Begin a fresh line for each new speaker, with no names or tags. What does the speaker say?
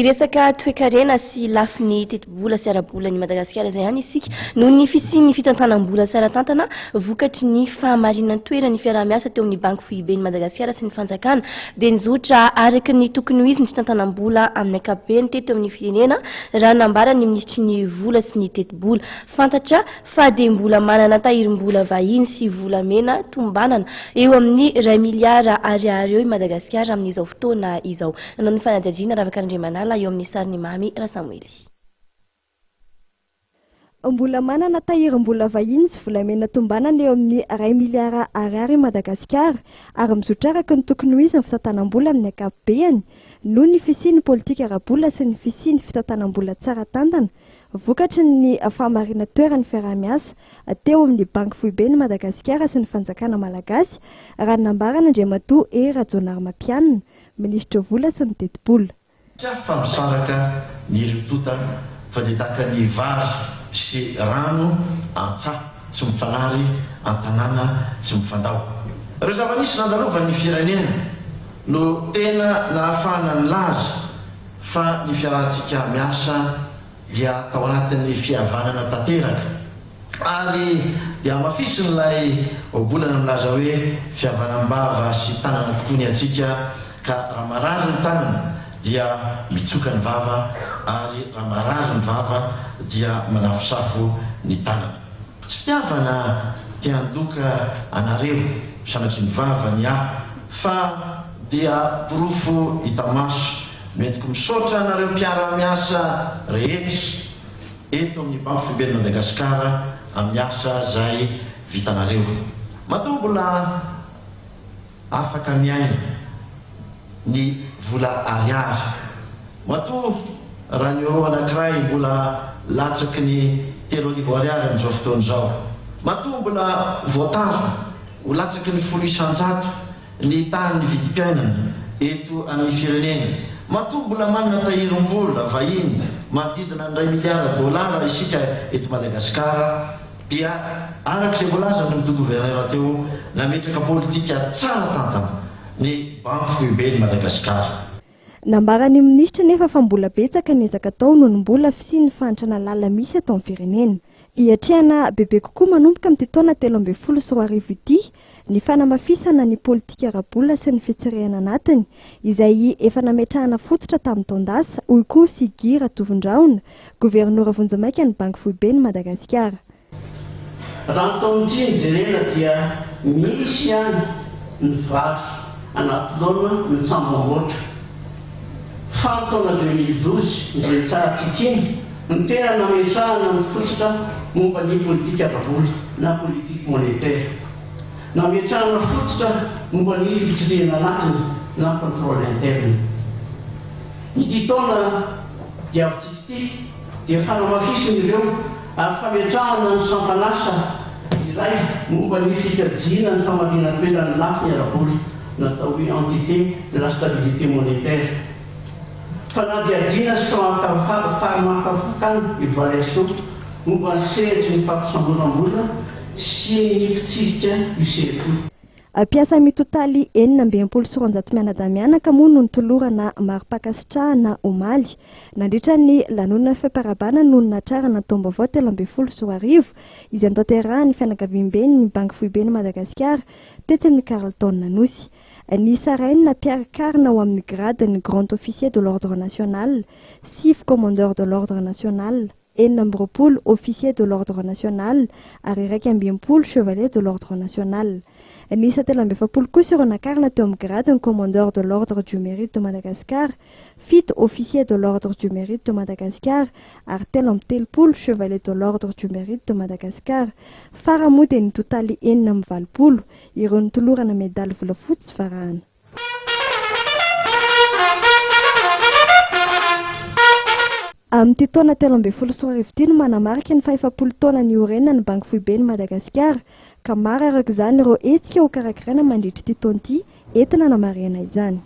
Iresaka toekarena sy lafiny teti-bola sy ara-bolany Madagasikara izay ihany isika noho ny fisian'ny fitantanam-bola sy ara-tantana vokatry ny fahamarinana toerany fiaraha-miasa teo amin'ny banky foiben'ny Madagasikara sy ny fanjakana dia nizotra araka ny tokony ho izy ny fitantanam-bola amin'ny ankapobeny teto amin'ny firenena raha nambara ny ministry ny vola sy ny teti-bola fantatra fa dia mbola manana tahirim-bola vahiny sy volamena tombanana eo amin'ny 2 miliara ariary eo i Madagasikara amin'izao fotoana izao. Nanao ny fanadihadiana Ravakarandriamanala eo amin'ny sariny Mamy Rasamuely.
Mbola manana tahirim-bola vahiny sy volamena tombanana eo amin'ny 2 miliara ariary Madagasikara ary mizotra araka ny tokony ho izy ny fitantanam-bola amin'ny ankapobeny noho ny fisian'ny politika ara-bola sy ny fisian'ny fitantanam-bola tsara tantana vokatry ny fahamarinana toerany fiaraha-miasa teo amin'ny banky foiben'ny Madagasikara sy ny fanjakana malagasy raha nambarana Andriamatoa Rajaonarimampianina ministra vola sy ny teti-bola.
Fa misaraka ny ritota fa dia tahaka ny vary sy rano antsaha tsy mifanary an-tanàna tsy mifandao. Ireo zava-nisy nandalovan'ny firenena no tena nahafahana ny laza fa ny fiarahantsika miasa dia tao anatin'ny fihavanana tanteraka ary dia mafisin'ilay bolana milaza hoe fihavanam-bava sy tanana tokoa ny atsika ka raha marary ny tanana dia mitsoka ny vava ary raha marary ny vava dia manafosafo ny tanana. Tsy fitiavana tiandoka anareo sanatry ny vava ny fa dia porofo hita maso metiko misaotra anareo mpiara-miasa rehetra eto amin'ny banky foiben'ny Madagasikara amin'ny asa izay vitanareo. Matoa mbola afaka miaina ny vola ariary. Matoa raha ny euro anankiray mbola latsaky ny 3,000 ariary amin'izao fotoana izao. Matoa mbola voataro ho latsaky ny 100,000 ny tahan'ny vidim-piainana eto amin'ny firenena. Matoa mbola manana tahirim-bola vahiny manodidina ny 2 miliara dolara isika eto Madagasikara dia arak'izay voalaza ny gouverner teo nametraka politika tsara tantana ny banky foiben'ny Madagasikara.
Nambarany ministra nefa fa mbola betsaka ny ezaka tao noho ny mbola fisian'ny fantrana lala misy atao amin'ny firenena. Iatrehana bebe kokoa manomboka amin'ny taona 13 sy 14 ity ny fanamafisana ny politika ara-bola sy ny fitsirehana anatiny izay efa nametrahana fototra tamin'ny taondasa hoy koa Sigira Tovindraona gouverneur Vonjamaika ny banky foiben'ny Madagasikara.
Raha taontsiny jerena dia misy ihany ny vary anaty laona ny tsambamoatra fa ny taona 2012 izay tsara tsikiny ny tena nametrahana ny fototra momba ny politika ara-bola na politique monétaire. Nametrahana fototra momba ny fitsirehana anatiny na contrôle interne. Ity taona dia avy dia fanamafisin'ireo ary fametrahana ny sampanasa iray momba ny fikajiana ny famarinana toerany lafiny ara-bola natao hoe entité de la stabilité monétaire. Fanadihadiana sy famakafakana évaluation momba ny sehatry ny fampisambolambola sy ny fitsirika UCEP.
Piasa mitotaly 920 mianadamianaka moa no nitolorana mari-pakasitrahana omaly nandritra ny lanonana fiparabana noho natrarana taom-baovao 13 sy 14 izay antanterahany fianakaviam-beny ny banky foiben'ny Madagasikara tetsy amin'ny Carleton Nanosy. Ny sarainy nampiarakarina ao amin'ny grade ny grand officier de l'ordre national, 6 commandeur de l'ordre national, 9 officier de l'ordre national ary 12 chevalier de l'ordre national. Ny 17 kosa ireo nakarina teo amin'ny grade ny commandeur de l'ordre du mérite de Madagascar, 7 officier de l'ordre du mérite de Madagascar ary 13 chevalier de l'ordre du mérite de Madagascar. Faramoa dia ny totaly 920 ireo nitolorana medaly volafotsy varahana. Amin'ny taona 13 sy 14 no manamarika ny 50 taona ny orenana ny banky foiben'ny Madagasikara ka maro araka izany ireo hetsika ho karakaraina mandritra ity taona ity entina namarihana izany.